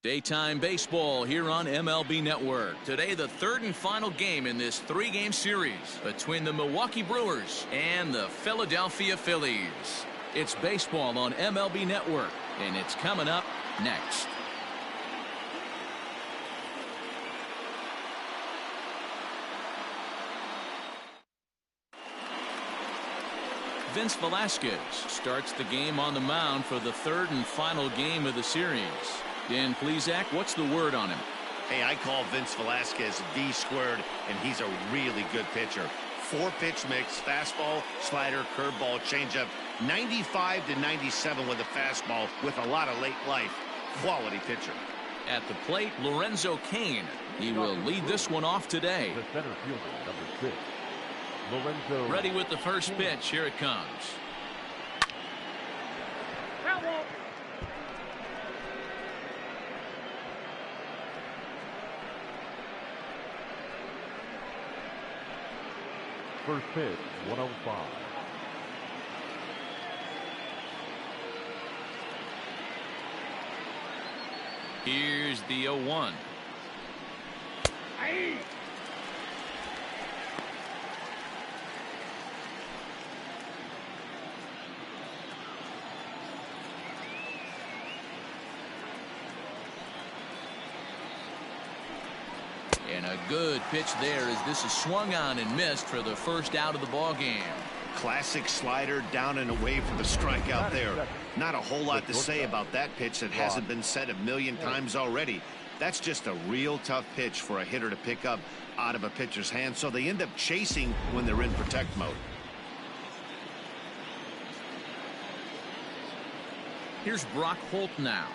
Daytime baseball here on MLB Network. Today, the third and final game in this three-game series between the Milwaukee Brewers and the Philadelphia Phillies. It's baseball on MLB Network, and it's coming up next. Vince Velasquez starts the game on the mound for the third and final game of the series. Dan Plesac, what's the word on him? Hey, I call Vince Velasquez V squared, and he's a really good pitcher. 4-pitch mix, fastball, slider, curveball, changeup, 95 to 97 with a fastball with a lot of late life. Quality pitcher. At the plate, Lorenzo Cain. He will lead this one off today. The center fielder, number 6, Lorenzo. Ready with the first pitch. Here it comes. First pitch, 105. Here's the 0-1. And a good pitch there as this is swung on and missed for the first out of the ball game. Classic slider down and away for the strikeout there. Not a whole lot to say about that pitch that hasn't been said a million times already. That's just a real tough pitch for a hitter to pick up out of a pitcher's hand, so they end up chasing when they're in protect mode. Here's Brock Holt now.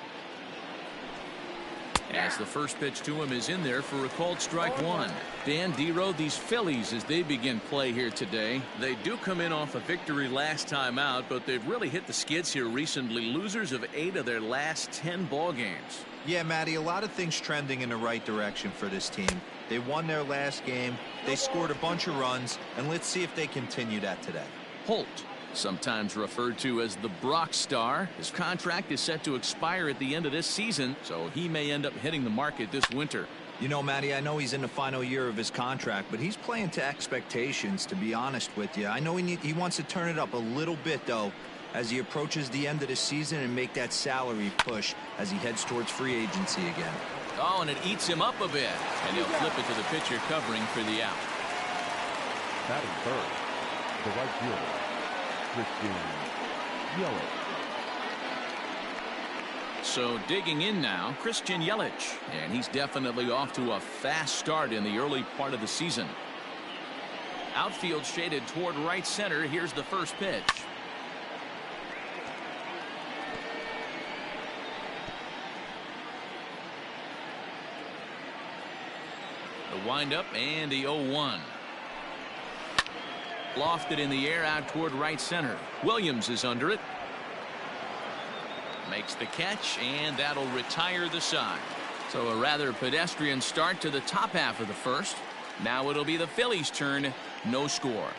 As the first pitch to him is in there for a called strike one. Dan Dero, these Phillies, as they begin play here today, they do come in off a victory last time out, but they've really hit the skids here recently. Losers of 8 of their last 10 ball games. Yeah, Matty, a lot of things trending in the right direction for this team. They won their last game, they scored a bunch of runs, and let's see if they continue that today. Holt, sometimes referred to as the Brock Star. His contract is set to expire at the end of this season, so he may end up hitting the market this winter. You know, Matty, I know he's in the final year of his contract, but he's playing to expectations, to be honest with you. I know he wants to turn it up a little bit, though, as he approaches the end of the season and make that salary push as he heads towards free agency again. Oh, and it eats him up a bit. And he'll flip it to the pitcher covering for the out. Batting third, the right fielder, Christian Yelich. So digging in now, Christian Yelich, and he's definitely off to a fast start in the early part of the season. Outfield shaded toward right center. Here's the first pitch. The windup and the 0-1. Lofted in the air out toward right center. Williams is under it. Makes the catch, and that'll retire the side. So a rather pedestrian start to the top half of the first. Now it'll be the Phillies' turn. No score.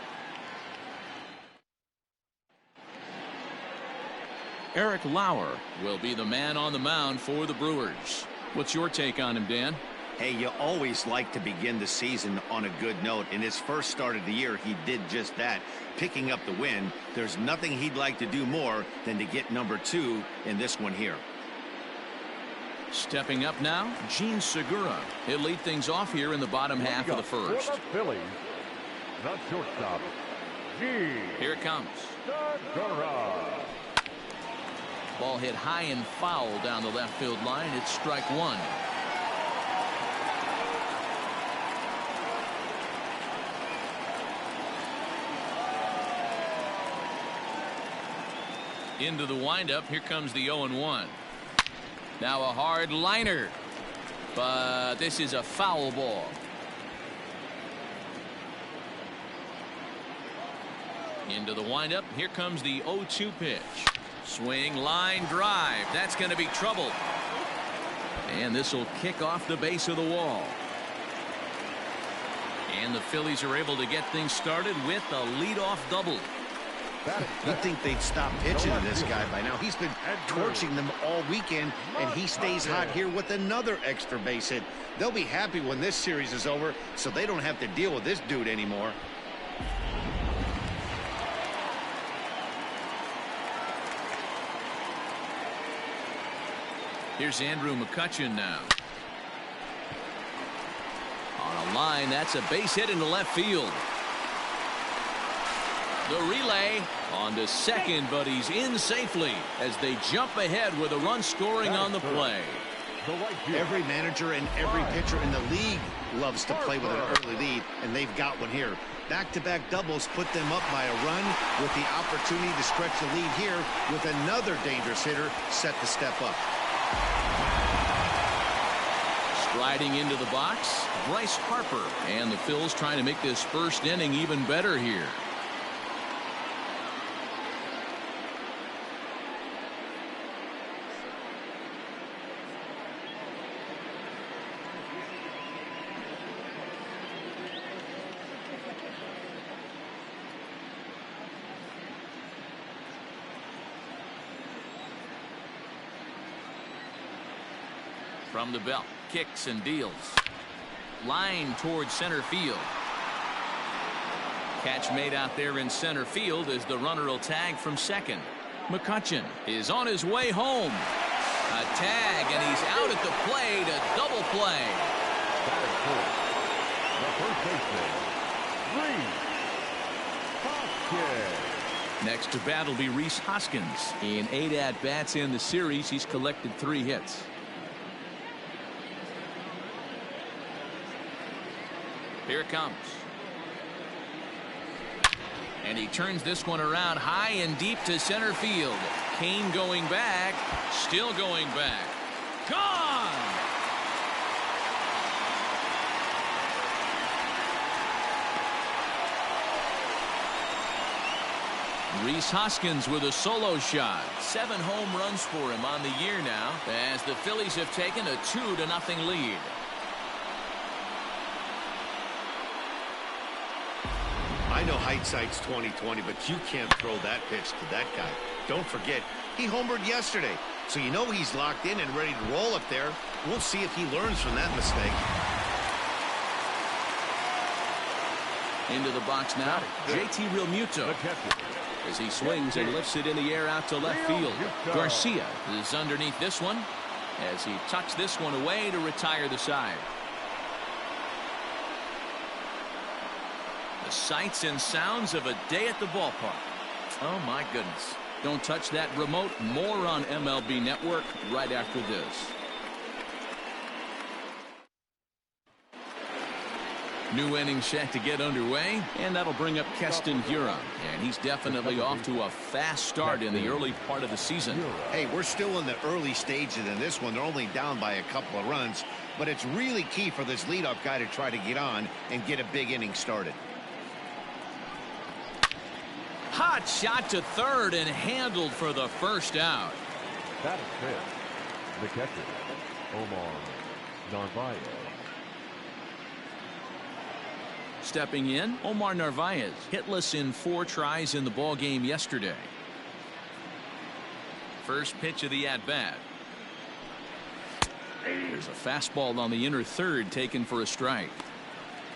Eric Lauer will be the man on the mound for the Brewers. What's your take on him, Dan? Hey, you always like to begin the season on a good note. In his first start of the year, he did just that, picking up the win. There's nothing he'd like to do more than to get number 2 in this one here. Stepping up now, Gene Segura. He'll lead things off here in the bottom half of the first. For the Phillies, the shortstop, Gene. Here it comes. Segura. Ball hit high and foul down the left field line. It's strike one. Into the windup. Here comes the 0-1. Now a hard liner, but this is a foul ball. Into the windup. Here comes the 0-2 pitch. Swing, line, drive. That's going to be trouble. And this will kick off the base of the wall. And the Phillies are able to get things started with a leadoff double. You'd think they'd stop pitching to this guy by now. He's been torching them all weekend, and he stays hot here with another extra base hit. They'll be happy when this series is over, so they don't have to deal with this dude anymore. Here's Andrew McCutchen now. On a line, that's a base hit into left field. The relay on to second, but he's in safely as they jump ahead with a run scoring on the play. Every manager and every pitcher in the league loves to play with an early lead, and they've got one here. Back-to-back doubles put them up by a run with the opportunity to stretch the lead here with another dangerous hitter set to step up. Striding into the box, Bryce Harper, and the Phils trying to make this first inning even better here. From the belt, kicks and deals. Line towards center field. Catch made out there in center field as the runner will tag from second. McCutchen is on his way home. A tag, and he's out at the plate, a double play. The first baseman, Hoskins. Next to bat will be Rhys Hoskins. In 8 at-bats in the series, he's collected 3 hits. Here it comes. And he turns this one around high and deep to center field. Kane going back. Still going back. Gone! Rhys Hoskins with a solo shot. 7 home runs for him on the year now, as the Phillies have taken a 2-0 lead. I know hindsight's 20/20, but you can't throw that pitch to that guy. Don't forget, he homered yesterday, so you know he's locked in and ready to roll up there. We'll see if he learns from that mistake. Into the box now, JT Realmuto. As he swings and lifts it in the air out to left field. Garcia is underneath this one as he tucks this one away to retire the side. The sights and sounds of a day at the ballpark. Oh my goodness. Don't touch that remote. More on MLB Network right after this. New inning set to get underway, and that'll bring up Keston Hiura. And he's definitely off to a fast start in the early part of the season. Hey, we're still in the early stages in this one. They're only down by a couple of runs, but it's really key for this leadoff guy to try to get on and get a big inning started. Hot shot to third and handled for the first out. That is fifth. The catcher, Omar Narvaez. Stepping in, Omar Narvaez, hitless in 4 tries in the ball game yesterday. First pitch of the at-bat. There's a fastball on the inner third taken for a strike.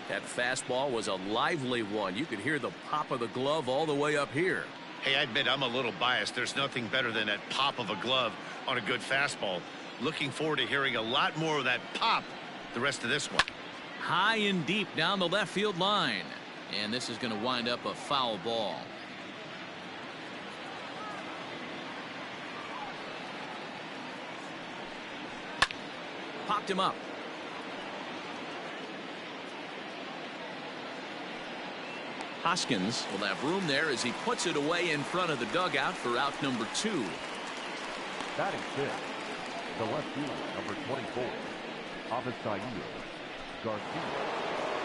That fastball was a lively one. You could hear the pop of the glove all the way up here. Hey, I admit I'm a little biased. There's nothing better than that pop of a glove on a good fastball. Looking forward to hearing a lot more of that pop the rest of this one. High and deep down the left field line. And this is going to wind up a foul ball. Popped him up. Hoskins will have room there as he puts it away in front of the dugout for out number 2. Batting fifth, the left fielder, number 24, Avisail Garcia.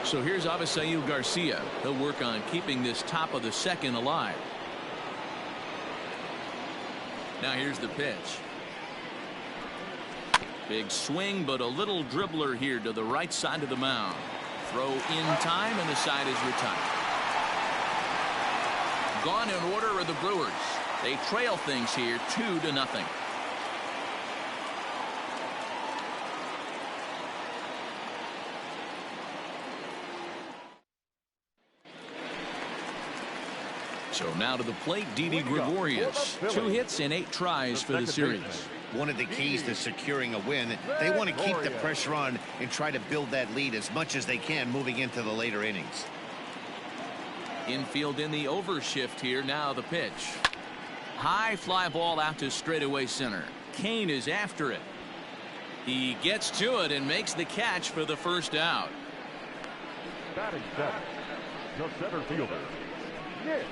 So here's Avisail Garcia. He'll work on keeping this top of the second alive. Now here's the pitch. Big swing, but a little dribbler here to the right side of the mound. Throw in time, and the side is retired. gone in order are the Brewers. They trail things here 2-0. So now to the plate, Didi Gregorius. 2 hits and 8 tries for the series. One of the keys to securing a win, they want to keep the pressure on and try to build that lead as much as they can moving into the later innings. Infield in the overshift here. Now the pitch. High fly ball out to straightaway center. Kane is after it. He gets to it and makes the catch for the first out. Batting 7, the center fielder, Nick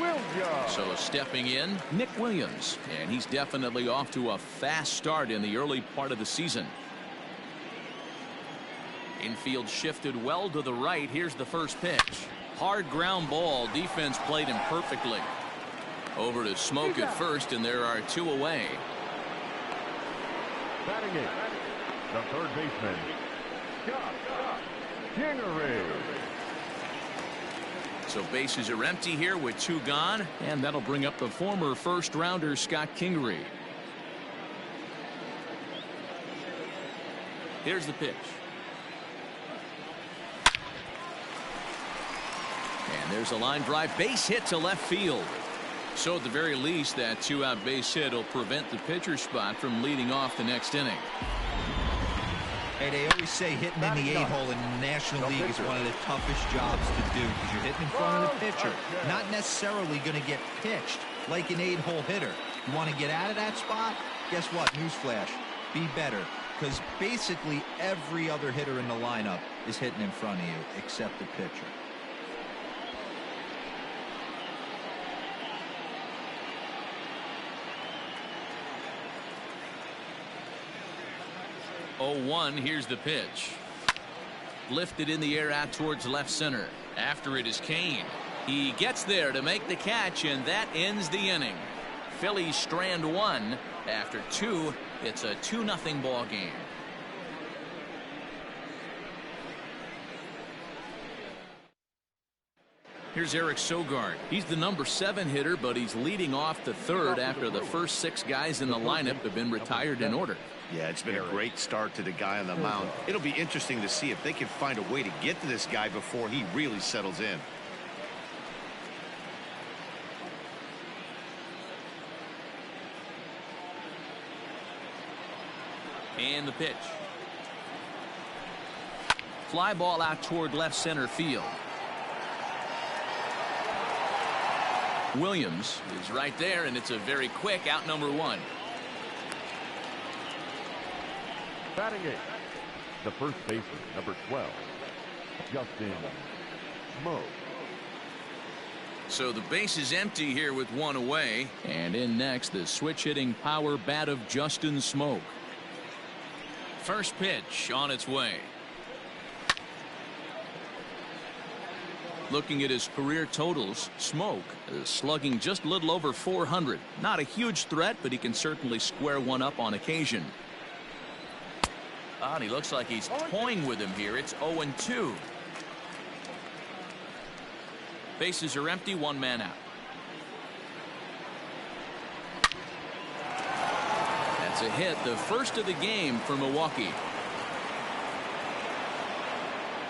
Williams. So stepping in, Nick Williams, and he's definitely off to a fast start in the early part of the season. Infield shifted well to the right. Here's the first pitch. Hard ground ball. Defense played him perfectly. Over to Smoke at first, and there are 2 away. Batting 8, the third baseman, Scott Kingery. So bases are empty here with 2 gone, and that'll bring up the former first-rounder Scott Kingery. Here's the pitch. And there's a line drive base hit to left field. So at the very least, that 2-out base hit will prevent the pitcher's spot from leading off the next inning. Hey, they always say hitting in the 8-hole in the National League is one of the toughest jobs to do because you're hitting in front of the pitcher, not necessarily going to get pitched like an 8-hole hitter. You want to get out of that spot? Guess what? Newsflash. Be better, because basically every other hitter in the lineup is hitting in front of you except the pitcher. Oh, 1. Here's the pitch. Lifted in the air out towards left center. After it is Kane. He gets there to make the catch, and that ends the inning. Phillies strand 1. After 2, it's a 2-0 ball game. Here's Eric Sogard. He's the number 7 hitter, but he's leading off the 3rd after the first 6 guys in the lineup have been retired in order. Yeah, it's been a great start to the guy on the mound. It'll be interesting to see if they can find a way to get to this guy before he really settles in. And the pitch. Fly ball out toward left center field. Williams is right there, and it's a very quick out, number 1. Batting 8, the first baseman, number 12, Justin Smoke. So the base is empty here with 1 away, and in next, the switch-hitting power bat of Justin Smoke. First pitch on its way. Looking at his career totals, Smoke is slugging just a little over 400. Not a huge threat, but he can certainly square one up on occasion. And he looks like he's toying with him here. It's 0-2. Bases are empty, 1 man out. That's a hit, the first of the game for Milwaukee.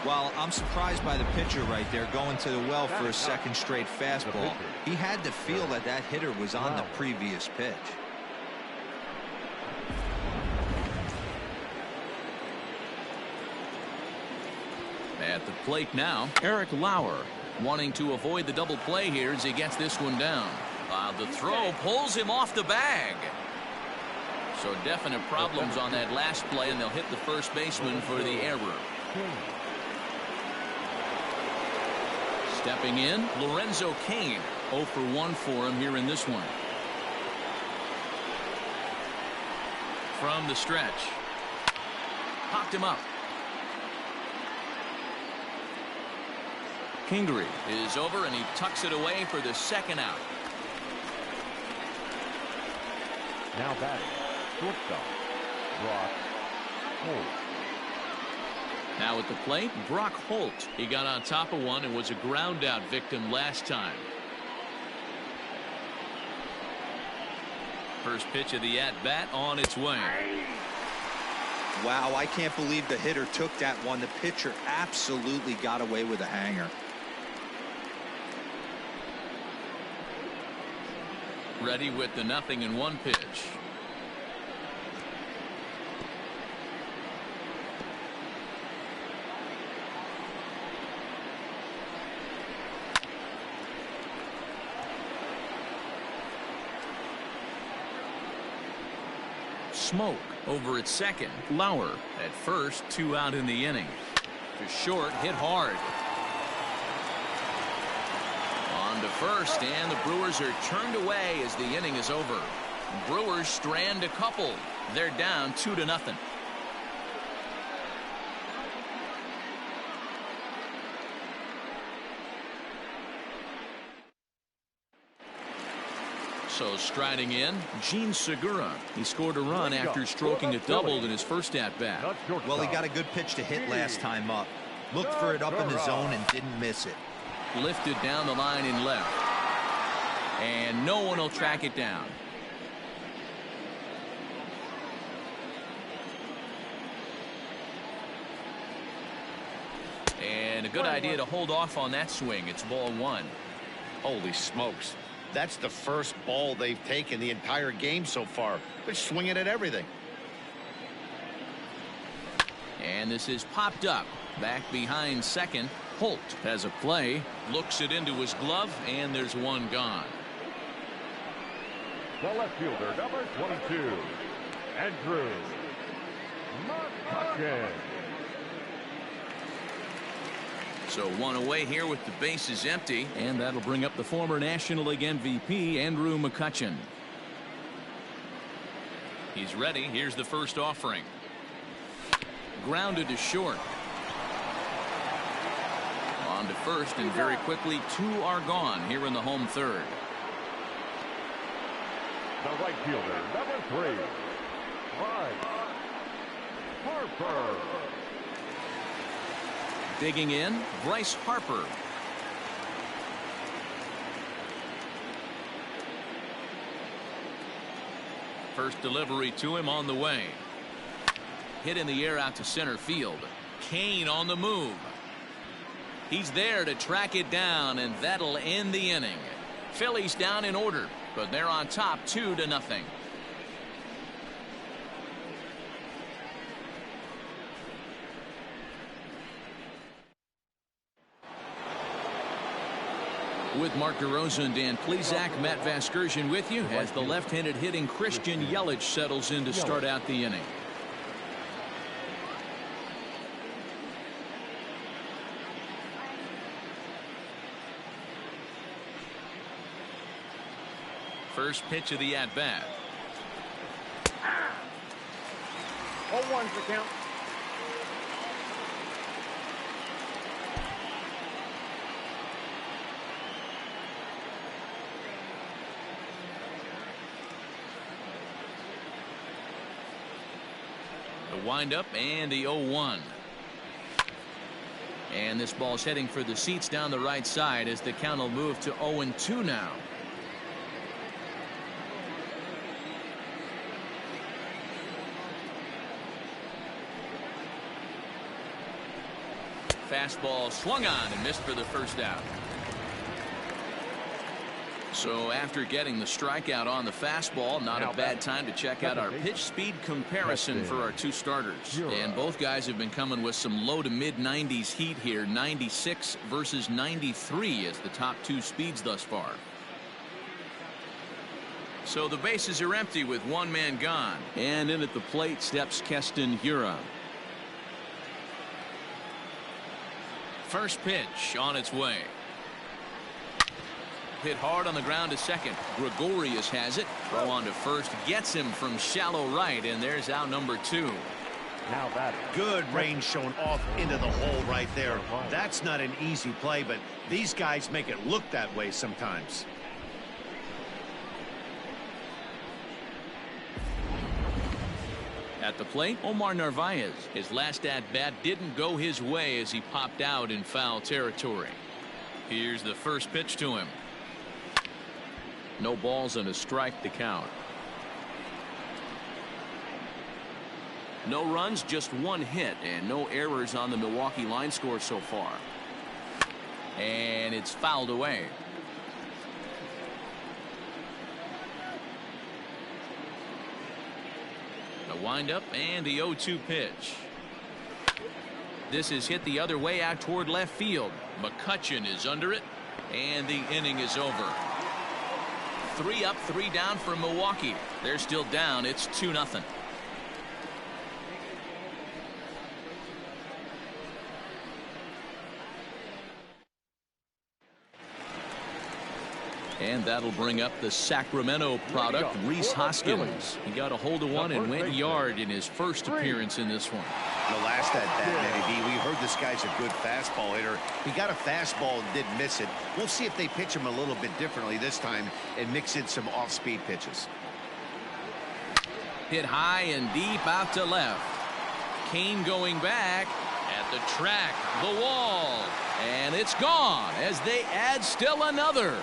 Well, I'm surprised by the pitcher right there going to the well for a second straight fastball. He had to feel that that hitter was on the previous pitch. At the plate now, Eric Lauer wanting to avoid the double play here as he gets this one down. The throw pulls him off the bag. So definite problems on that last play, and they'll hit the first baseman for the error. Stepping in, Lorenzo Cain. 0 for 1 for him here in this one. From the stretch. Popped him up. Kingery is over, and he tucks it away for the second out. Now batting, shortstop, Brock Holt. Now at the plate, Brock Holt. He got on top of one and was a ground out victim last time. First pitch of the at-bat on its way. Wow, I can't believe the hitter took that one. The pitcher absolutely got away with a hanger. Ready with the 0-1 pitch. Smoke over at second. Lauer at first, 2 out in the inning. To short, hit hard. On to first, and the Brewers are turned away as the inning is over. Brewers strand a couple. They're down 2-0. So striding in, Gene Segura. He scored a run after stroking a double in his first at-bat. Well, he got a good pitch to hit last time up. Looked for it up in the zone and didn't miss it. Lifted down the line in left. And no one will track it down. And a good idea to hold off on that swing. It's ball 1. Holy smokes. That's the first ball they've taken the entire game so far. They're swinging at everything. And this is popped up. Back behind second. Holt has a play. Looks it into his glove, and there's one gone. The left fielder, number 22, Andrew McCutcheon. So one away here with the bases empty, and that'll bring up the former National League MVP, Andrew McCutcheon. He's ready. Here's the first offering. Grounded to short. On to first, and very quickly 2 are gone here in the home third. The right fielder, number 3, Bryce Harper. Digging in, Bryce Harper. First delivery to him on the way. Hit in the air out to center field. Kane on the move. He's there to track it down, and that'll end the inning. Phillies down in order, but they're on top 2-0. With Mark DeRosa and Dan Plesac, Matt Vasgersian with you as the left-handed hitting Christian Yelich settles in to start out the inning. First pitch of the at-bat. 0-1's the count. The windup and the 0-1. And this ball's heading for the seats down the right side as the count will move to 0-2 now. Fastball swung on and missed for the first out. So after getting the strikeout on the fastball, not a bad time to check out our pitch speed comparison for our 2 starters. And both guys have been coming with some low to mid 90s heat here. 96 versus 93 as the top 2 speeds thus far. So the bases are empty with 1 man gone. And in at the plate steps Keston Hiura. First pitch on its way. Hit hard on the ground to second. Gregorius has it. Throw on to first. Gets him from shallow right. And there's out number 2. Now that good range shown off into the hole right there. That's not an easy play, but these guys make it look that way sometimes. At the plate, Omar Narvaez. His last at-bat didn't go his way as he popped out in foul territory. Here's the first pitch to him. No balls and a strike to count. No runs, just one hit, and no errors on the Milwaukee line score so far. And it's fouled away. A windup and the 0-2 pitch. This is hit the other way out toward left field. McCutchen is under it, and the inning is over. 3 up, 3 down for Milwaukee. They're still down. It's 2-0. And that'll bring up the Sacramento product, Rhys Hoskins. He got a hold of one and went yard in his first appearance in this one. The last at bat, Eddie, we heard this guy's a good fastball hitter. He got a fastball and didn't miss it. We'll see if they pitch him a little bit differently this time and mix in some off-speed pitches. Hit high and deep out to left. Kane going back at the track, the wall, and it's gone as they add still another.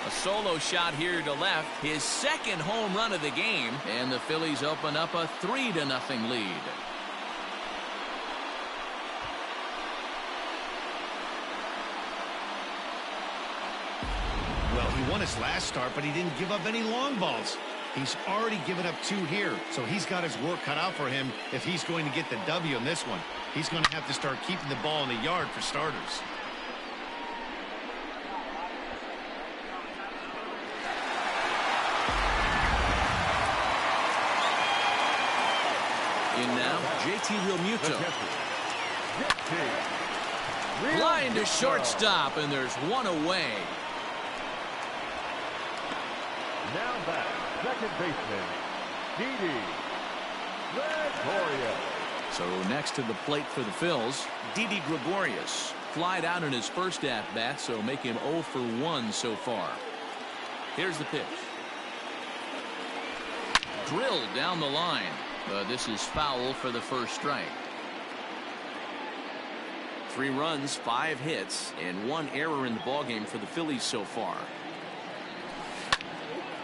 A solo shot here to left, his second home run of the game, and the Phillies open up a 3-0 lead. Well, he won his last start, but he didn't give up any long balls. He's already given up 2 here, so he's got his work cut out for him if he's going to get the W in this one. He's going to have to start keeping the ball in the yard for starters. In now, JT Realmuto. Line to shortstop, and there's one away. Now back, second baseman, Didi Gregorius. So next to the plate for the Phils, Didi Gregorius. Flied out in his first at-bat, so make him 0 for 1 so far. Here's the pitch. Drilled down the line. This is foul for the first strike. 3 runs, 5 hits, and 1 error in the ballgame for the Phillies so far.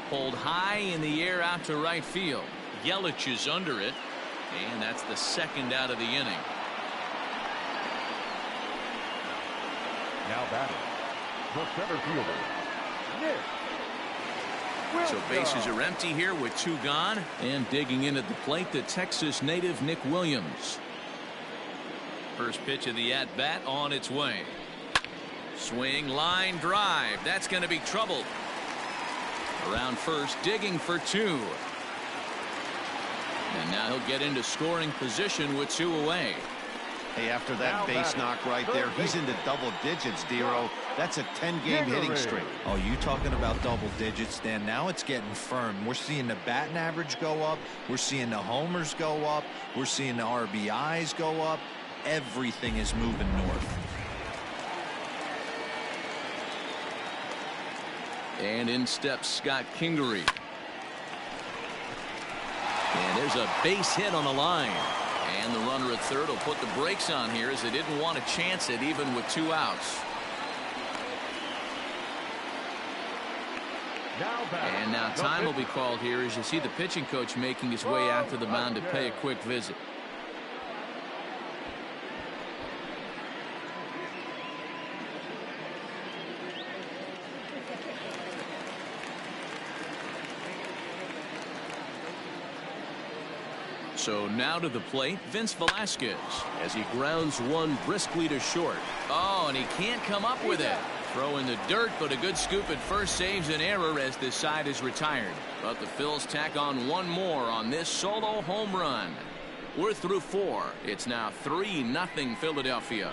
Pulled high in the air out to right field. Yelich is under it, and that's the second out of the inning. Now batting, the center fielder, Nick. So bases are empty here with 2 gone, and digging in at the plate, the Texas native Nick Williams. First pitch of the at-bat on its way. Swing, line drive. That's going to be trouble. Around first, digging for 2. And now he'll get into scoring position with 2 away. Hey, after that base knock right there, he's into double digits, Dero. That's a 10-game hitting streak. Oh, you talking about double digits, Dan? Now it's getting firm. We're seeing the batting average go up. We're seeing the homers go up. We're seeing the RBIs go up. Everything is moving north. And in steps Scott Kingery. And there's a base hit on the line. And the runner at third will put the brakes on here as they didn't want to chance it even with 2 outs. And now time will be called here as you see the pitching coach making his way out to the mound to pay a quick visit. So now to the plate, Vince Velasquez, as he grounds one briskly to short. Oh, and he can't come up with it. Throw in the dirt, but a good scoop at first saves an error as this side is retired. But the Phils tack on 1 more on this solo home run. We're through 4. It's now 3-0 Philadelphia.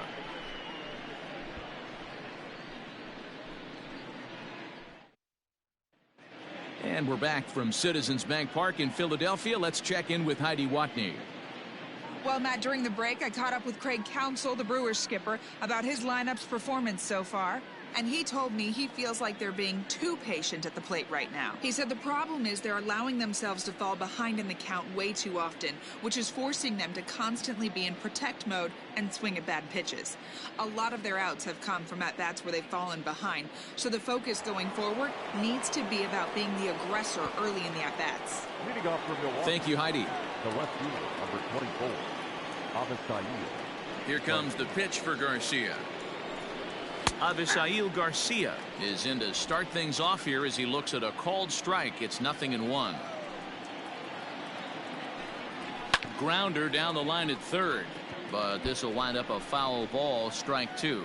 And we're back from Citizens Bank Park in Philadelphia. Let's check in with Heidi Watney. Well, Matt, during the break, I caught up with Craig Counsell, the Brewers skipper, about his lineup's performance so far. and he told me he feels like they're being too patient at the plate right now. He said the problem is they're allowing themselves to fall behind in the count way too often, which is forcing them to constantly be in protect mode and swing at bad pitches. A lot of their outs have come from at-bats where they've fallen behind, so the focus going forward needs to be about being the aggressor early in the at-bats. Leading off for Milwaukee. Thank you, Heidi. The left fielder, number 24, Avisail. Here comes the pitch for Garcia. Avisail Garcia is in to start things off here as he looks at a called strike. It's 0-1. Grounder down the line at third, but this will wind up a foul ball, strike 2.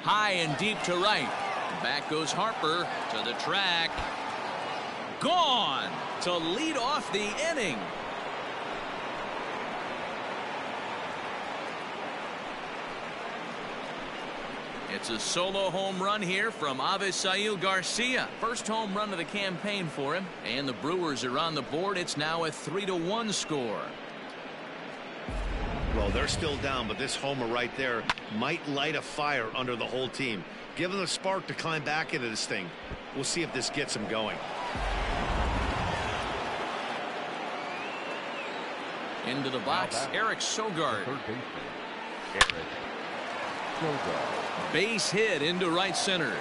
High and deep to right. Back goes Harper to the track. Gone to lead off the inning. It's a solo home run here from Avisail Garcia. First home run of the campaign for him. And the Brewers are on the board. It's now a 3-1 score. Well, they're still down, but this homer right there might light a fire under the whole team. Give them a spark to climb back into this thing. We'll see if this gets them going. Into the box, Eric Sogard. Third baseman, Eric Sogard. Base hit into right center.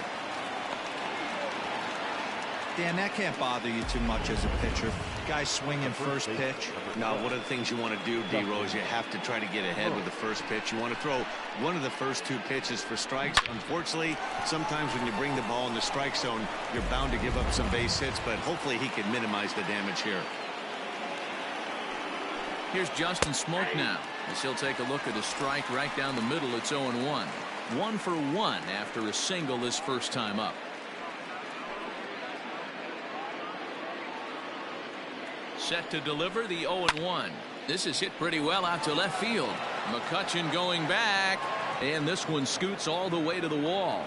Dan, that can't bother you too much as a pitcher. Guy swinging first pitch. Now, one of the things you want to do, D-Rose, you have to try to get ahead with the first pitch. You want to throw one of the first 2 pitches for strikes. Unfortunately, sometimes when you bring the ball in the strike zone, you're bound to give up some base hits, but hopefully he can minimize the damage here. Here's Justin Smoke now, as he'll take a look at a strike right down the middle. It's 0-1. 1 for 1 after a single this first time up. Set to deliver the 0-1. This is hit pretty well out to left field. McCutchen going back, and this one scoots all the way to the wall.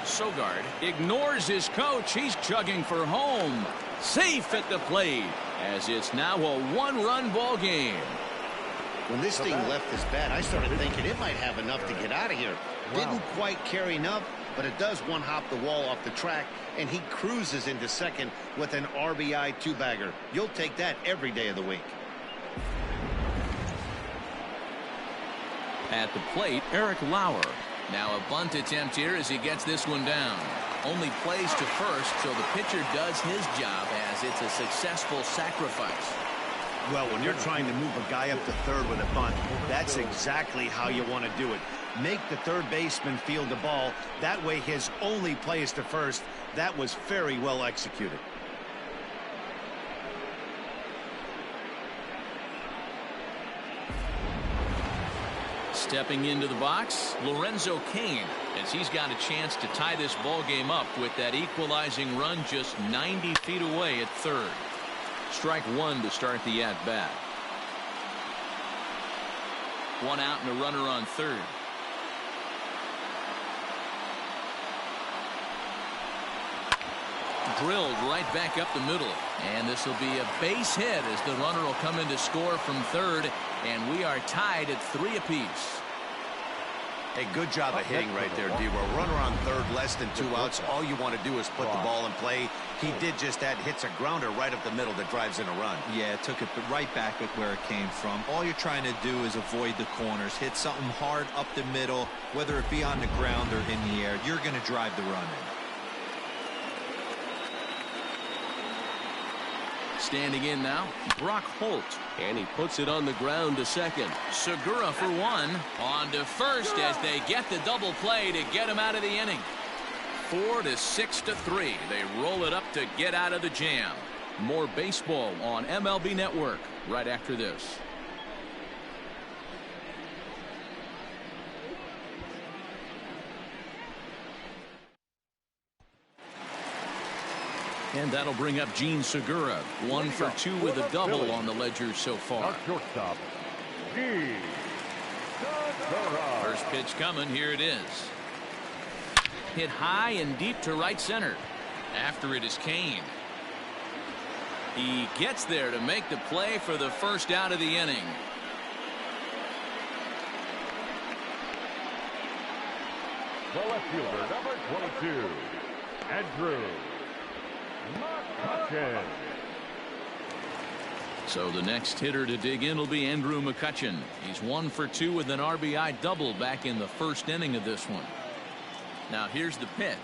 Sogard ignores his coach. He's chugging for home. Safe at the plate, as it's now a 1-run ball game. When this thing left his bat, I started thinking it might have enough to get out of here. Didn't quite carry enough, but it does one-hop the wall off the track, and he cruises into second with an RBI 2-bagger. You'll take that every day of the week. At the plate, Eric Lauer. Now a bunt attempt here as he gets this one down. Only plays to first, so the pitcher does his job as it's a successful sacrifice. Well, when you're trying to move a guy up to third with a bunt, that's exactly how you want to do it. Make the third baseman field the ball. That way his only play is to first. That was very well executed. Stepping into the box, Lorenzo Cain, as he's got a chance to tie this ball game up with that equalizing run just 90 feet away at third. Strike 1 to start the at-bat. 1 out and a runner on third. Drilled right back up the middle, and this will be a base hit as the runner will come in to score from third, and we are tied at 3 apiece. Hey, good job of hitting right there, D. We're runner on third, less than 2 outs. All you want to do is put the ball in play. He did just that. Hits a grounder right up the middle that drives in a run. Yeah, took it right back at where it came from. All you're trying to do is avoid the corners. Hit something hard up the middle, whether it be on the ground or in the air. You're going to drive the run in. Standing in now, Brock Holt, and he puts it on the ground to second. Segura for 1, on to first as they get the double play to get him out of the inning. 4 to 6 to 3. They roll it up to get out of the jam. More baseball on MLB Network right after this. And that'll bring up Gene Segura. 1 for 2 with a double on the ledger so far. Shortstop, Gene Segura. First pitch coming. Here it is. Hit high and deep to right center. After it is Cain. He gets there to make the play for the first out of the inning. The left fielder, number 22, Andrew McCutchen. So the next hitter to dig in will be Andrew McCutchen. He's 1 for 2 with an RBI double back in the first inning of this one. Now here's the pitch.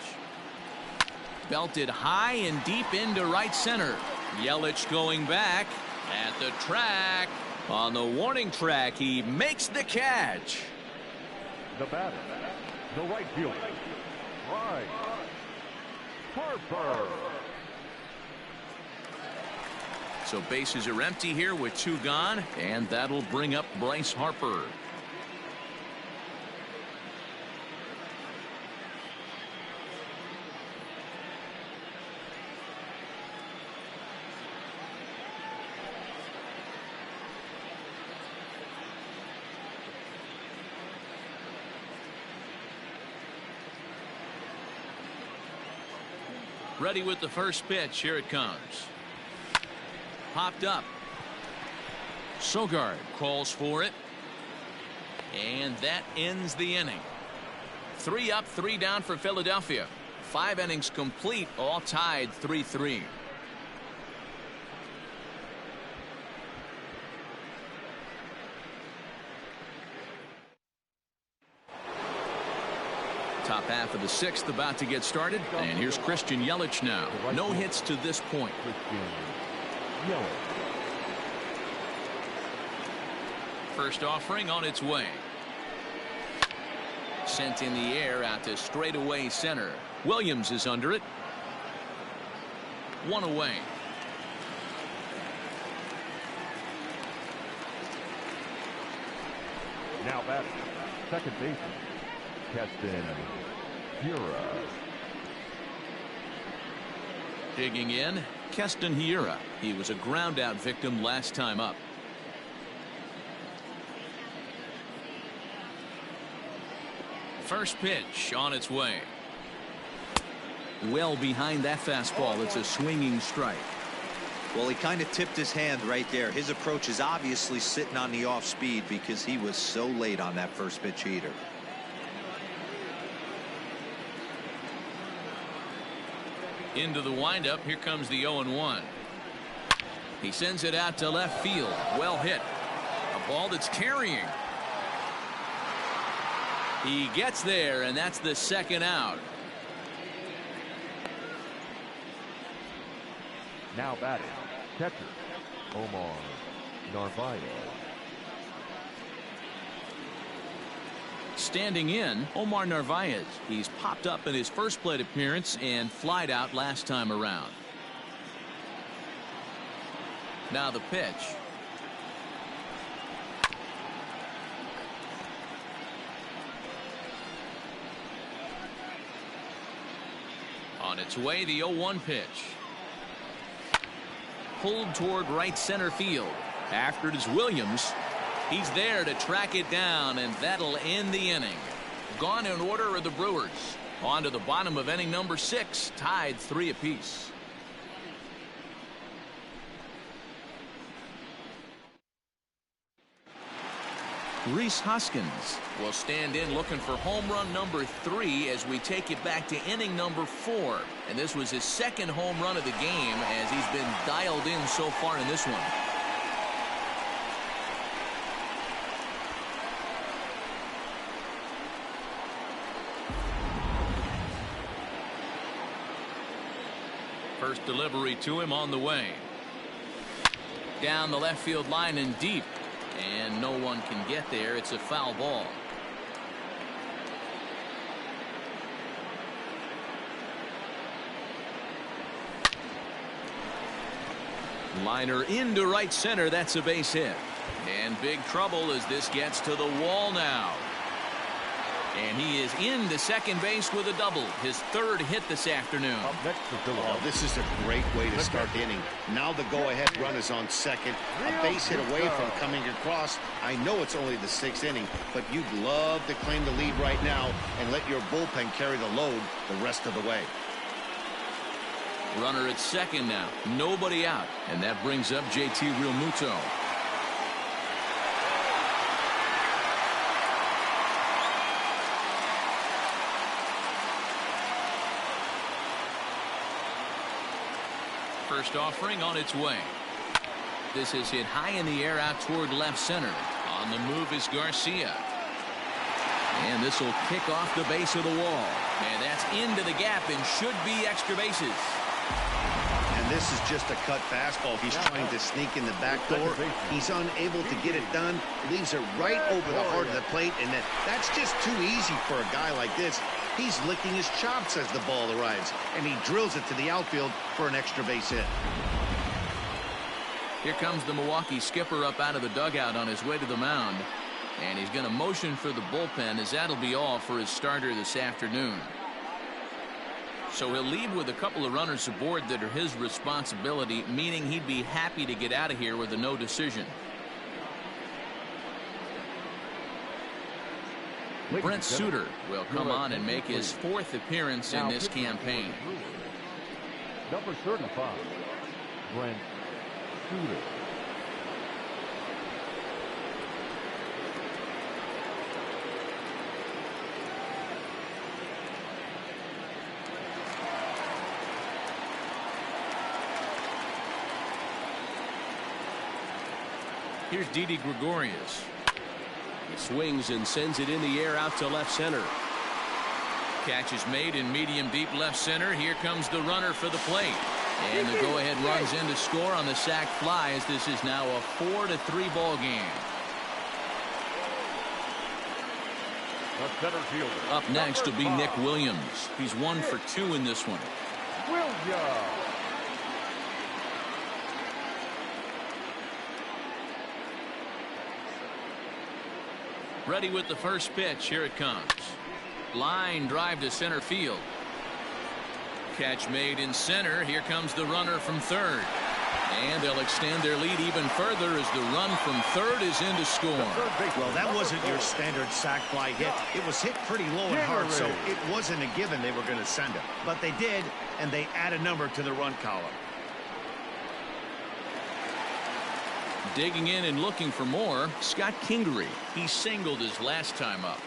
Belted high and deep into right center. Yelich going back at the track. On the warning track, he makes the catch. The batter, the right fielder, Bryce Harper. So bases are empty here with 2 gone, and that'll bring up Bryce Harper. Ready with the first pitch. Here it comes. Popped up. Sogard calls for it. And that ends the inning. 3 up, 3 down for Philadelphia. 5 innings complete, all tied 3-3. Top half of the 6th about to get started, and here's Christian Yelich now. No hits to this point. First offering on its way. Sent in the air out to straightaway center. Williams is under it. 1 away. Now batting, second baseman, Keston Hiura. Digging in, Keston Hiura. He was a ground out victim last time up. First pitch on its way. Well behind that fastball. It's a swinging strike. Well, he kind of tipped his hand right there. His approach is obviously sitting on the off speed because he was so late on that first pitch heater. Into the windup. Here comes the 0-1. He sends it out to left field. Well hit. A ball that's carrying. He gets there, and that's the second out. Now batting, catcher Omar Narvaez. Standing in, Omar Narvaez. He's popped up in his first plate appearance and flied out last time around. Now the pitch. On its way, the 0-1 pitch. Pulled toward right center field. After it is Williams. He's there to track it down, and that'll end the inning. Gone in order are the Brewers. On to the bottom of inning number 6, tied 3 apiece. Rhys Hoskins will stand in looking for home run number 3 as we take it back to inning number 4. And this was his second home run of the game as he's been dialed in so far in this one. First delivery to him on the way. Down the left field line and deep. And no one can get there. It's a foul ball. Liner into right center. That's a base hit. And big trouble as this gets to the wall now. And he is into second base with a double. His 3rd hit this afternoon. Up next to Philadelphia. Oh, this is a great way to start the inning. Now the go-ahead run is on second. A base hit away from coming across. I know it's only the 6th inning, but you'd love to claim the lead right now and let your bullpen carry the load the rest of the way. Runner at second now. Nobody out. And that brings up JT Realmuto. First offering on its way. This is hit high in the air out toward left center. On the move is Garcia. And this will kick off the base of the wall. And that's into the gap and should be extra bases. And this is just a cut fastball. He's trying to sneak in the back door. He's unable to get it done. Leaves it right over the heart of the plate. And that's just too easy for a guy like this. He's licking his chops as the ball arrives. And he drills it to the outfield for an extra base hit. Here comes the Milwaukee skipper up out of the dugout on his way to the mound. And he's going to motion for the bullpen, as that'll be all for his starter this afternoon. So he'll leave with a couple of runners aboard that are his responsibility, meaning he'd be happy to get out of here with a no decision. Brent Suter will come on and make his fourth appearance in this campaign. Number 35, Brent Suter. Here's Didi Gregorius. He swings and sends it in the air out to left center. Catch is made in medium deep left center. Here comes the runner for the plate. And the go-ahead runs in to score on the sac fly, as this is now a 4-3 ball game. The center fielder. Up next will be Nick Williams. He's 1 for 2 in this one. Williams. Ready with the first pitch. Here it comes. Line drive to center field. Catch made in center. Here comes the runner from third. And they'll extend their lead even further as the run from third is in to score. Well, that wasn't your standard sac fly hit. It was hit pretty low and hard, so it wasn't a given they were going to send it. But they did, and they add a number to the run column. Digging in and looking for more, Scott Kingery. He singled his last time up.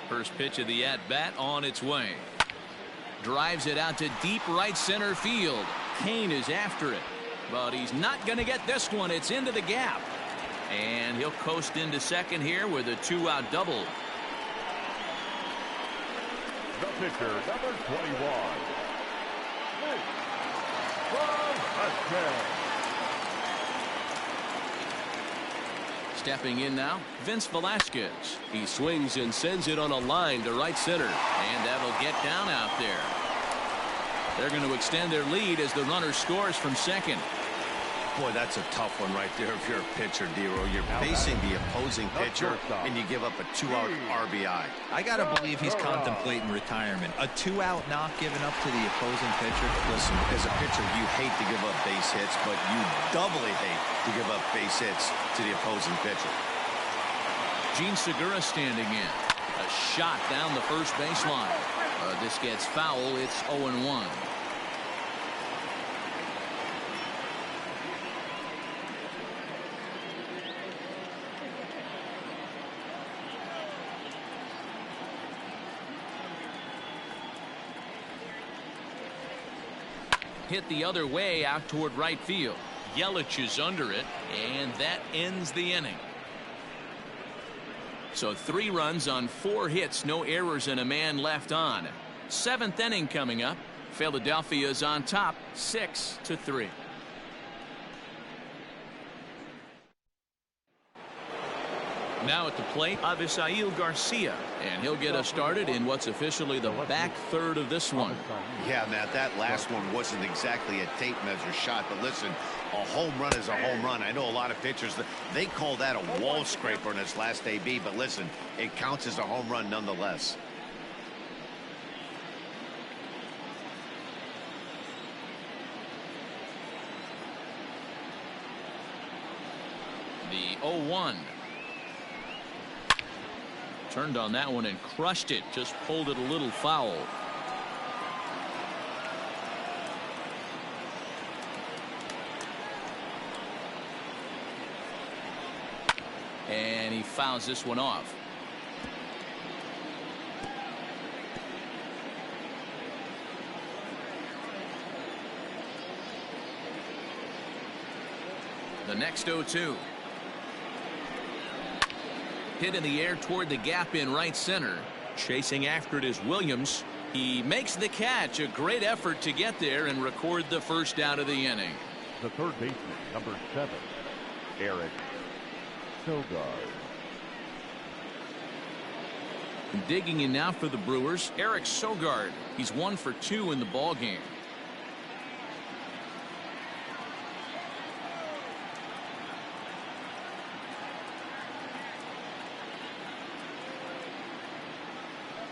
First pitch of the at-bat on its way. Drives it out to deep right center field. Kane is after it, but he's not going to get this one. It's into the gap. And he'll coast into second here with a 2-out double. The pitcher, number 21. Stepping in now, Vince Velasquez. He swings and sends it on a line to right center. And that'll get down out there. They're going to extend their lead as the runner scores from second. Boy, that's a tough one right there if you're a pitcher, Dero. You're facing the opposing pitcher, and you give up a 2-out RBI. I got to believe he's contemplating retirement. A 2-out knock given up to the opposing pitcher. Listen, as a pitcher, you hate to give up base hits, but you doubly hate to give up base hits to the opposing pitcher. Gene Segura standing in. A shot down the first baseline. This gets foul. It's 0-1. Hit the other way out toward right field. Yelich is under it, and that ends the inning. So 3 runs on 4 hits, no errors, and a man left on. 7th inning coming up. Philadelphia is on top, 6-3. Now at the plate, Avisail Garcia, and he'll get us started in what's officially the back third of this one. Yeah, Matt, that last one wasn't exactly a tape measure shot, but listen, a home run is a home run. I know a lot of pitchers, they call that a wall scraper in its last AB, but listen, it counts as a home run nonetheless. The 0-1. Turned on that one and crushed it. Just pulled it a little foul. And he fouls this one off. The next 0-2. Hit in the air toward the gap in right center. Chasing after it is Williams. He makes the catch. A great effort to get there and record the first out of the inning. The third baseman, number 7, Eric Sogard. Digging in now for the Brewers, Eric Sogard. He's 1 for 2 in the ball game.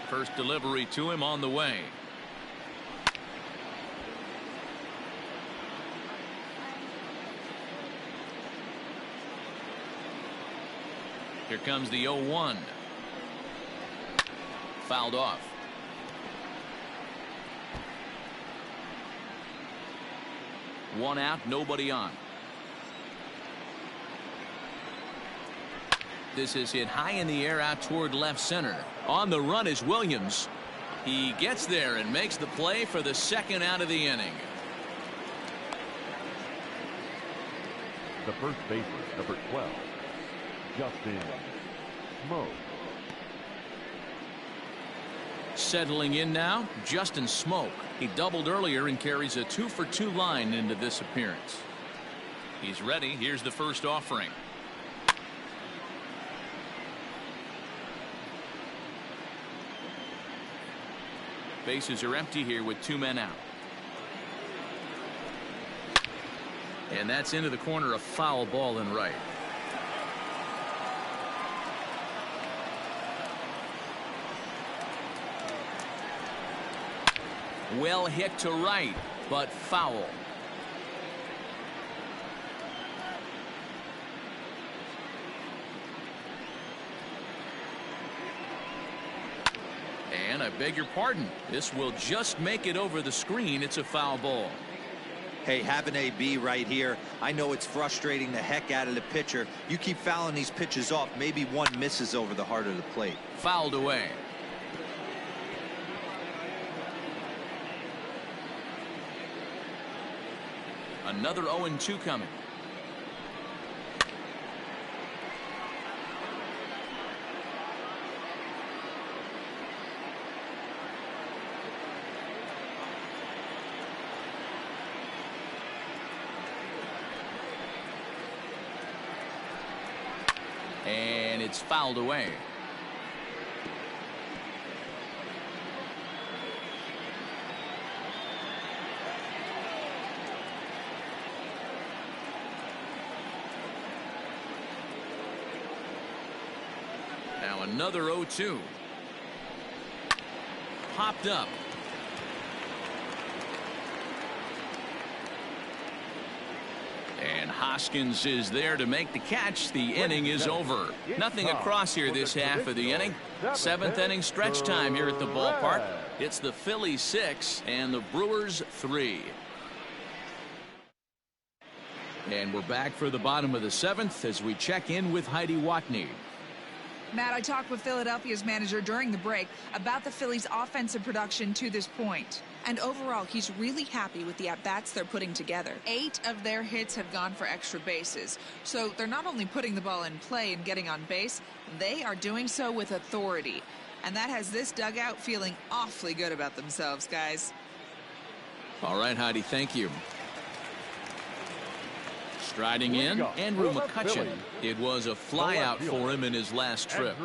First delivery to him on the way. Here comes the 0-1. Fouled off. One out, nobody on. This is hit high in the air out toward left center. On the run is Williams. He gets there and makes the play for the second out of the inning. The first baseman, number 12, Justin Smoke. Settling in now, Justin Smoke. He doubled earlier and carries a 2 for 2 line into this appearance. He's ready. Here's the first offering. Bases are empty here with 2 men out. And that's into the corner, a foul ball in right. Well hit to right, but foul. And I beg your pardon, this will just make it over the screen. It's a foul ball. Hey, have an AB right here. I know it's frustrating the heck out of the pitcher. You keep fouling these pitches off, maybe one misses over the heart of the plate. Fouled away. Another 0-2 coming. And it's fouled away. Now another 0-2. Popped up. And Hoskins is there to make the catch. The inning is over. Nothing across here this half of the inning. 7th inning stretch time here at the ballpark. It's the Phillies 6 and the Brewers 3. And we're back for the bottom of the 7th as we check in with Heidi Watney. Matt, I talked with Philadelphia's manager during the break about the Phillies' offensive production to this point. And overall, he's really happy with the at-bats they're putting together. 8 of their hits have gone for extra bases. So they're not only putting the ball in play and getting on base, they are doing so with authority. And that has this dugout feeling awfully good about themselves, guys. All right, Heidi, thank you. Striding in, Andrew McCutchen. It was a flyout for him in his last trip.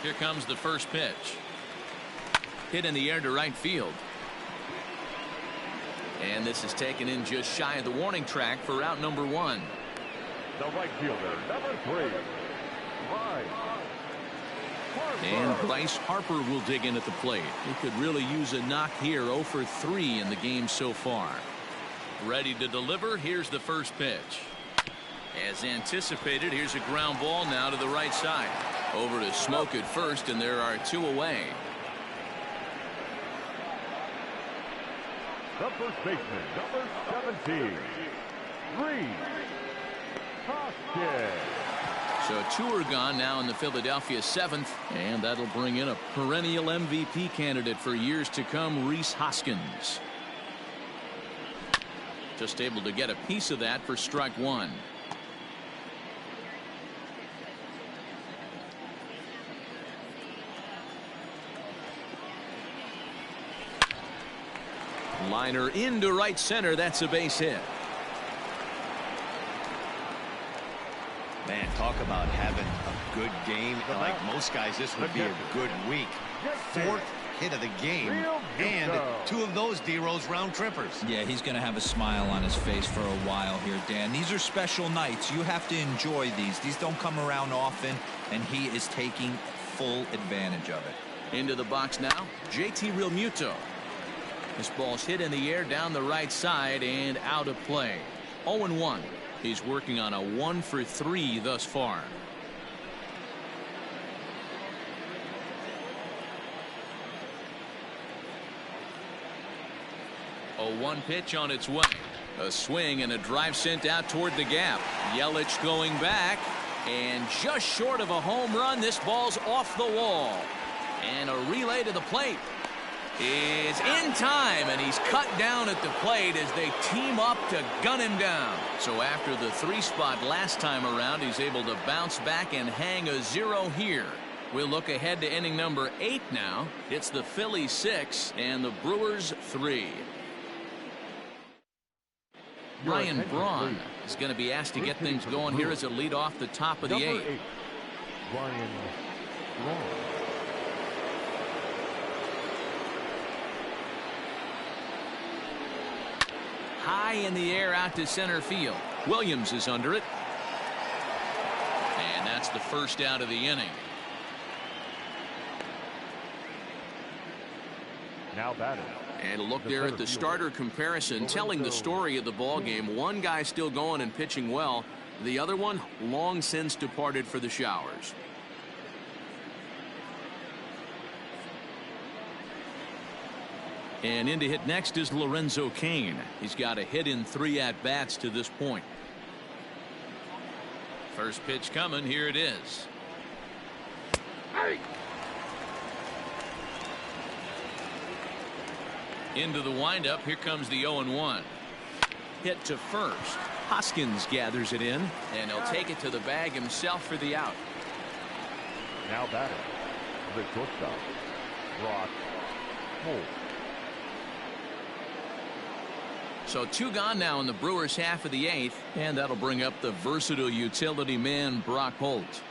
Here comes the first pitch. Hit in the air to right field. And this is taken in just shy of the warning track for out number 1. The right fielder, number 3, And Bryce Harper will dig in at the plate. He could really use a knock here. 0 for 3 in the game so far. Ready to deliver. Here's the first pitch. As anticipated, here's a ground ball now to the right side. Over to Smoke at first, and there are 2 away. The first baseman, number 17, Reed Hoskins. So 2 are gone now in the Philadelphia 7th, and that'll bring in a perennial MVP candidate for years to come, Rhys Hoskins. Just able to get a piece of that for strike 1. Liner into right center. That's a base hit. Man, talk about having a good game. Like most guys, this would be a good week. 4th hit of the game, and 2 of those D-Rose round trippers. Yeah, he's going to have a smile on his face for a while here, Dan. These are special nights. You have to enjoy these. These don't come around often, and he is taking full advantage of it. Into the box now, JT Realmuto. This ball's hit in the air down the right side and out of play. 0-1. He's working on a 1-for-3 thus far. A 1 pitch on its way. A swing and a drive sent out toward the gap. Yelich going back, and just short of a home run. This ball's off the wall, and a relay to the plate is in time, and he's cut down at the plate as they team up to gun him down. So after the 3 spot last time around, he's able to bounce back and hang a 0 here. We'll look ahead to inning number 8 now. It's the Phillies 6 and the Brewers 3. Ryan Braun is going to be asked to get things going here as a lead off the top of the 8th. Ryan Braun. High in the air out to center field. Williams is under it. And that's the first out of the inning. Now batting. And a look there at the starter comparison, telling the story of the ball game. One guy still going and pitching well. The other one long since departed for the showers. And in to hit next is Lorenzo Cain. He's got a hit in 3 at-bats to this point. First pitch coming. Here it is. Into the windup. Here comes the 0-1. Hit to first. Hoskins gathers it in, and he'll take it to the bag himself for the out. Now batting. The shortstop, Brock Holt. So 2 gone now in the Brewers half of the 8th, and that'll bring up the versatile utility man Brock Holt.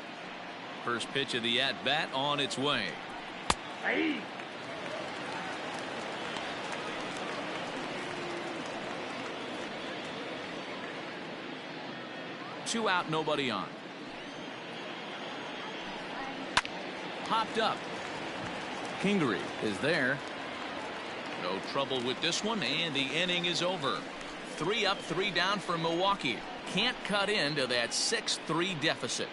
First pitch of the at-bat on its way. Hey. Two out, nobody on. Popped up. Kingery is there. No trouble with this one, and the inning is over. 3 up, 3 down for Milwaukee. Can't cut into that 6-3 deficit.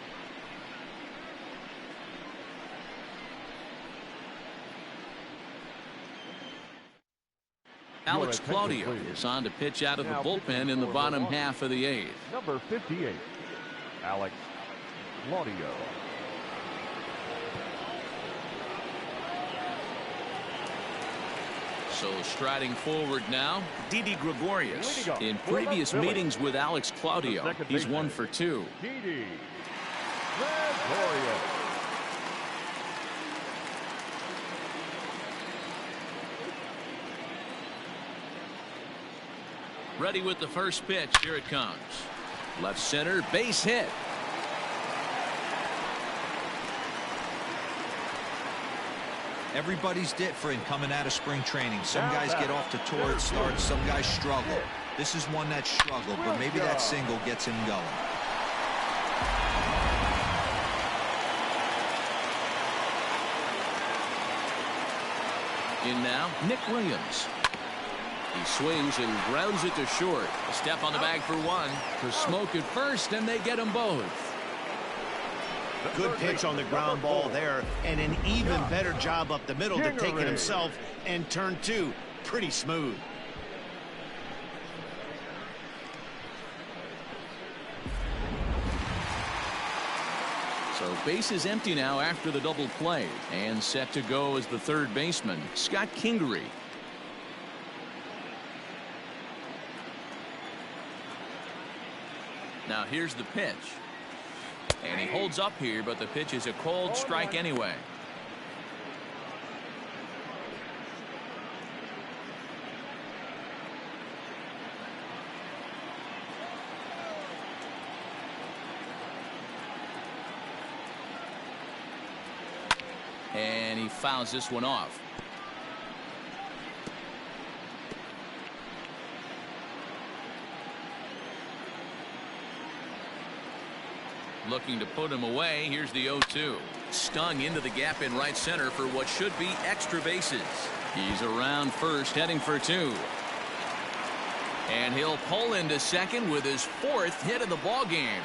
Alex Claudio is on to pitch out of the bullpen in the bottom half of the 8th. Number 58, Alex Claudio. So striding forward now, Didi Gregorius. In previous meetings with Alex Claudio, he's 1 for 2. Didi Gregorius. Ready with the first pitch. Here it comes. Left center, base hit. Everybody's different coming out of spring training. Some guys get off to torrid starts. Some guys struggle. This is one that struggled, but maybe that single gets him going. In now, Nick Williams. He swings and grounds it to short. A step on the bag for 1. For Smoke at first, and they get them both. Good pitch on the ground ball there, and an even better job up the middle to take it himself, and turn 2 pretty smooth. So base is empty now after the double play, and set to go as the third baseman, Scott Kingery. Now here's the pitch. And he holds up here, but the pitch is a cold strike anyway. And he fouls this one off. Looking to put him away. Here's the 0-2. Stung into the gap in right center for what should be extra bases. He's around first, heading for two. And he'll pull into second with his fourth hit of the ball game.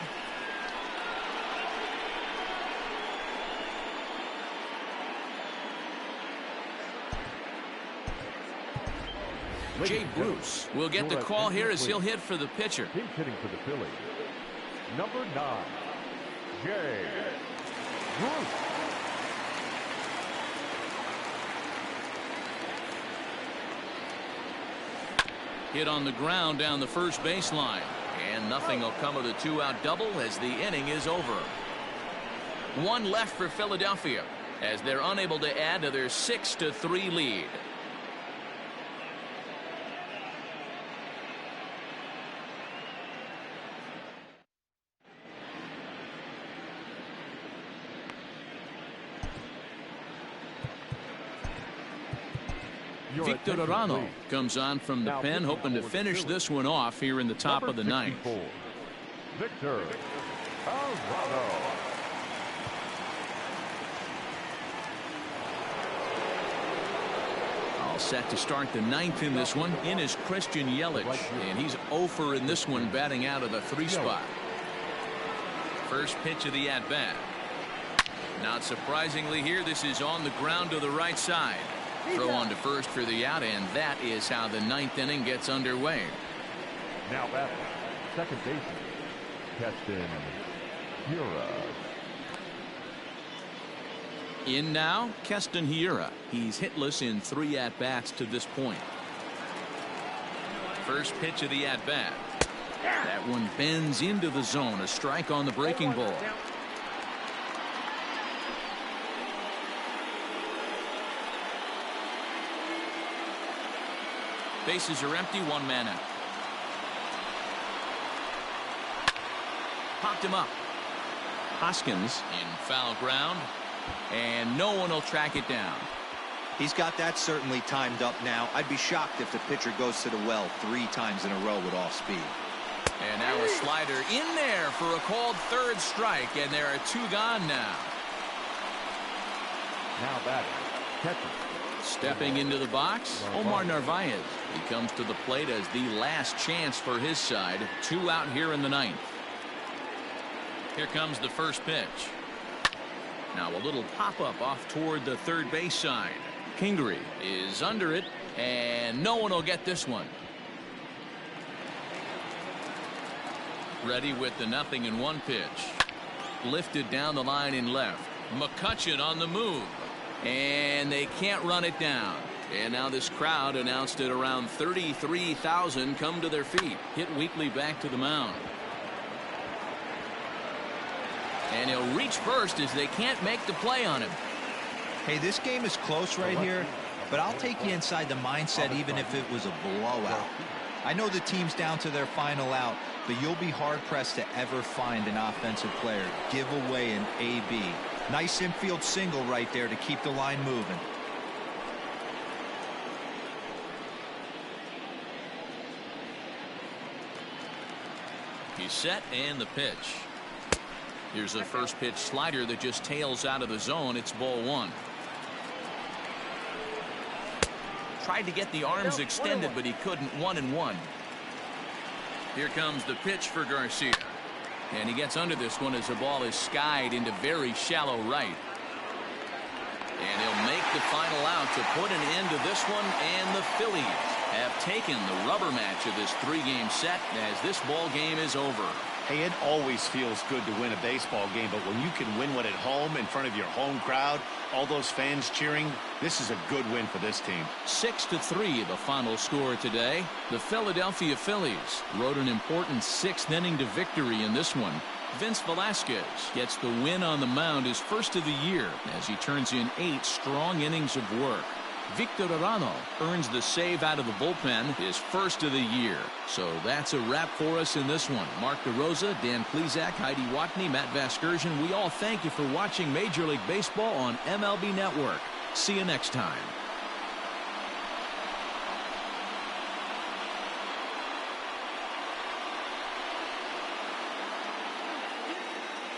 Jay Bruce will get the call here as he'll hit for the pitcher. He's hitting for the Phillies. Number 9, Jay Bruce. Hit on the ground down the first baseline. And nothing will come of the 2-out double as the inning is over. One left for Philadelphia as they're unable to add to their 6-3 lead. Victor Arano comes on from the pen, hoping to finish this one off here in the top of the ninth. Victor Arano. All set to start the ninth in this one. In is Christian Yelich, and he's 0 in this one, batting out of the 3 spot. First pitch of the at-bat. Not surprisingly here, this is on the ground to the right side. Throw on to first for the out, and that is how the ninth inning gets underway. Now batting, second baseman, Keston Hiura. In now, Keston Hiura. He's hitless in 3 at-bats to this point. First pitch of the at-bat. That one bends into the zone. A strike on the breaking ball. Bases are empty, 1 man out. Popped him up. Hoskins in foul ground, and no one will track it down. He's got that certainly timed up now. I'd be shocked if the pitcher goes to the well 3 times in a row with off speed. And now a slider in there for a called third strike, and there are 2 gone now. Now batting, catcher. Stepping into the box, Omar Narvaez. He comes to the plate as the last chance for his side. 2 out here in the ninth. Here comes the first pitch. Now a little pop-up off toward the third base side. Kingery is under it, and no one will get this one. Ready with the 0-1 pitch. Lifted down the line in left. McCutchen on the move. And they can't run it down. And now this crowd, announced at around 33,000, come to their feet. Hit weakly back to the mound. And he'll reach first as they can't make the play on him. Hey, this game is close right here, but I'll take you inside the mindset even if it was a blowout. I know the team's down to their final out, but you'll be hard-pressed to ever find an offensive player give away an AB. Nice infield single right there to keep the line moving. He's set, and the pitch. Here's a first pitch slider that just tails out of the zone. It's ball 1. Tried to get the arms extended, but he couldn't. 1-1. Here comes the pitch for Garcia. And he gets under this one as the ball is skied into very shallow right. And he'll make the final out to put an end to this one, and the Phillies have taken the rubber match of this 3-game set as this ball game is over. Hey, it always feels good to win a baseball game, but when you can win one at home in front of your home crowd, all those fans cheering, this is a good win for this team. 6-3, the final score today. The Philadelphia Phillies rode an important 6th inning to victory in this one. Vince Velasquez gets the win on the mound, his first of the year, as he turns in 8 strong innings of work. Victor Arano earns the save out of the bullpen, his first of the year. So that's a wrap for us in this one. Mark DeRosa, Dan Plesac, Heidi Watney, Matt Vasgersian, we all thank you for watching Major League Baseball on MLB Network. See you next time.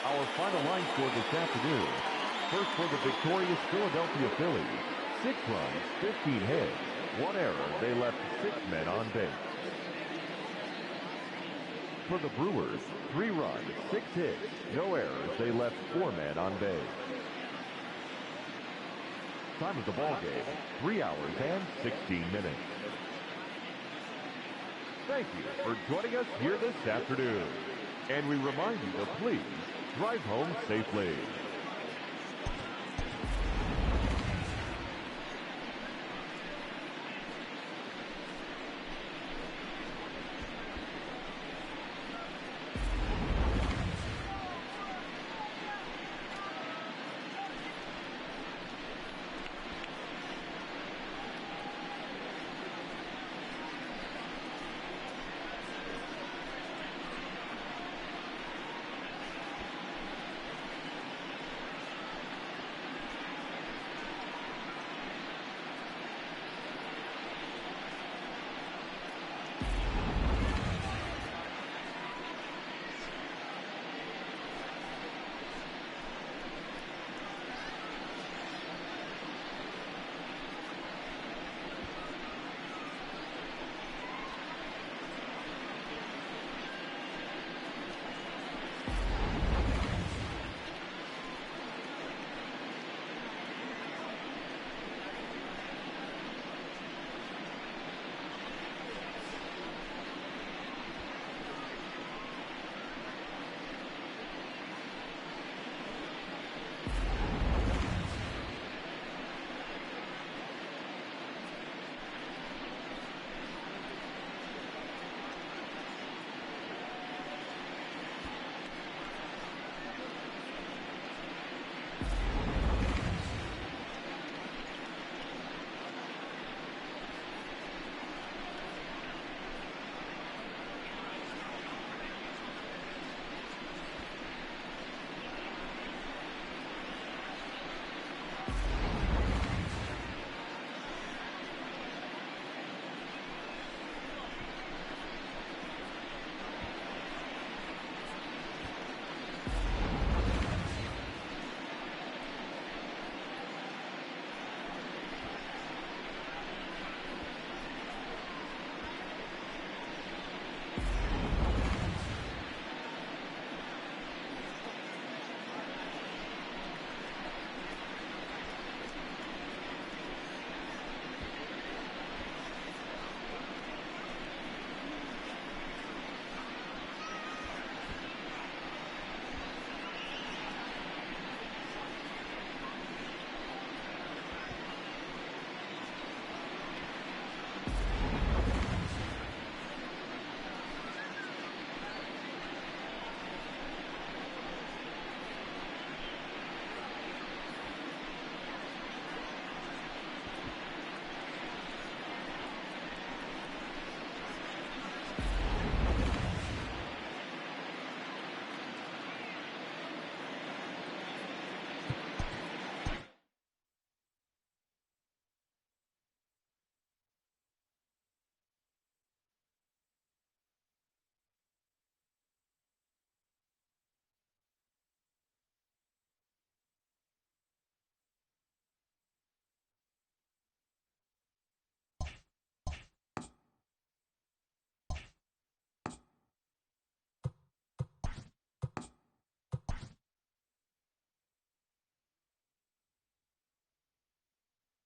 Our final line score this afternoon. First for the victorious Philadelphia Phillies. 6 runs, 15 hits, 1 error. They left 6 men on base. For the Brewers, 3 runs, 6 hits, no errors. They left 4 men on base. Time of the ball game, 3 hours and 16 minutes. Thank you for joining us here this afternoon. And we remind you to please drive home safely.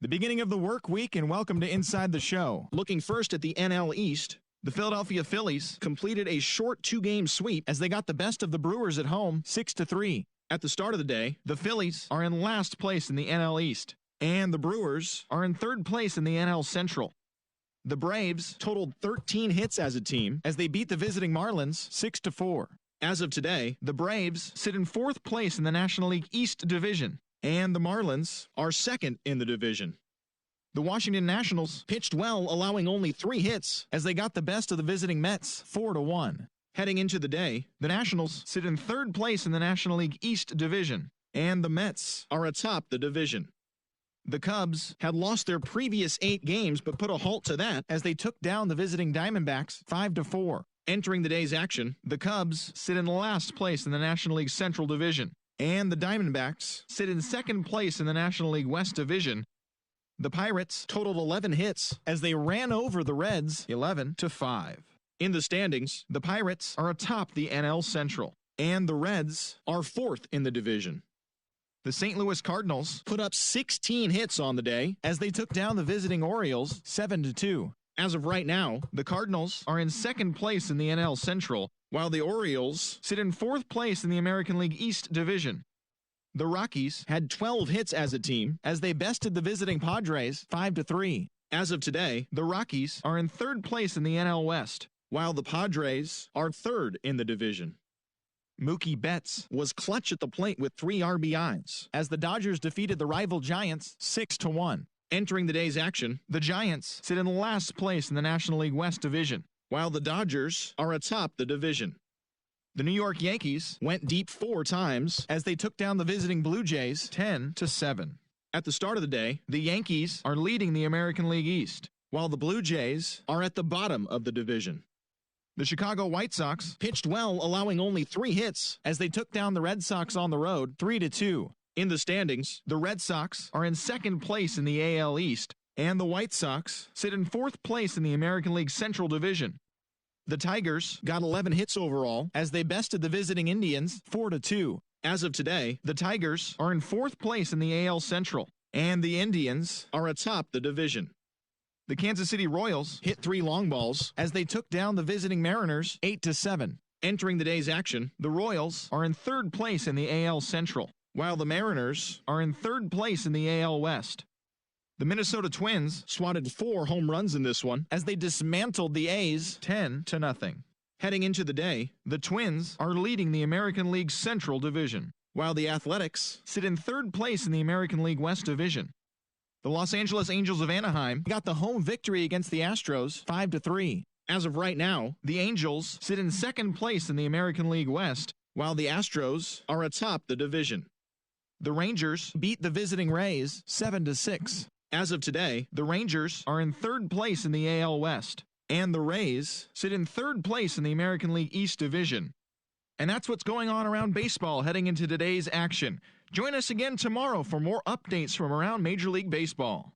The beginning of the work week, and welcome to Inside the Show. Looking first at the NL East, The Philadelphia Phillies completed a short two-game sweep as they got the best of the Brewers at home 6-3. At the start of the day, the Phillies are in last place in the NL East, and the Brewers are in third place in the NL Central. The Braves totaled 13 hits as a team as they beat the visiting Marlins 6-4. As of today, the Braves sit in fourth place in the National League East Division, and the Marlins are second in the division. The Washington Nationals pitched well, allowing only 3 hits as they got the best of the visiting Mets 4-1. Heading into the day, the Nationals sit in third place in the National League East Division, and the Mets are atop the division. The Cubs had lost their previous 8 games but put a halt to that as they took down the visiting Diamondbacks 5-4. Entering the day's action, the Cubs sit in last place in the National League Central Division, and the Diamondbacks sit in second place in the National League West Division. The Pirates totaled 11 hits as they ran over the Reds 11-5. In the standings, the Pirates are atop the NL Central, and the Reds are fourth in the division. The St. Louis Cardinals put up 16 hits on the day as they took down the visiting Orioles 7-2. As of right now, the Cardinals are in second place in the NL Central, while the Orioles sit in fourth place in the American League East Division. The Rockies had 12 hits as a team as they bested the visiting Padres 5-3. As of today, the Rockies are in third place in the NL West, while the Padres are third in the division. Mookie Betts was clutch at the plate with 3 RBIs as the Dodgers defeated the rival Giants 6-1. Entering the day's action, the Giants sit in last place in the National League West Division, while the Dodgers are atop the division. The New York Yankees went deep 4 times as they took down the visiting Blue Jays 10-7. At the start of the day, the Yankees are leading the American League East, while the Blue Jays are at the bottom of the division. The Chicago White Sox pitched well, allowing only 3 hits as they took down the Red Sox on the road 3-2. In the standings, the Red Sox are in second place in the AL East, and the White Sox sit in fourth place in the American League Central Division. The Tigers got 11 hits overall as they bested the visiting Indians 4-2. As of today, the Tigers are in fourth place in the AL Central, and the Indians are atop the division. The Kansas City Royals hit 3 long balls as they took down the visiting Mariners 8-7. Entering the day's action, the Royals are in third place in the AL Central, while the Mariners are in third place in the AL West. The Minnesota Twins swatted 4 home runs in this one as they dismantled the A's 10-0. Heading into the day, the Twins are leading the American League Central Division, while the Athletics sit in third place in the American League West Division. The Los Angeles Angels of Anaheim got the home victory against the Astros 5-3. As of right now, the Angels sit in second place in the American League West, while the Astros are atop the division. The Rangers beat the visiting Rays 7-6. As of today, the Rangers are in third place in the AL West, and the Rays sit in third place in the American League East Division. And that's what's going on around baseball heading into today's action. Join us again tomorrow for more updates from around Major League Baseball.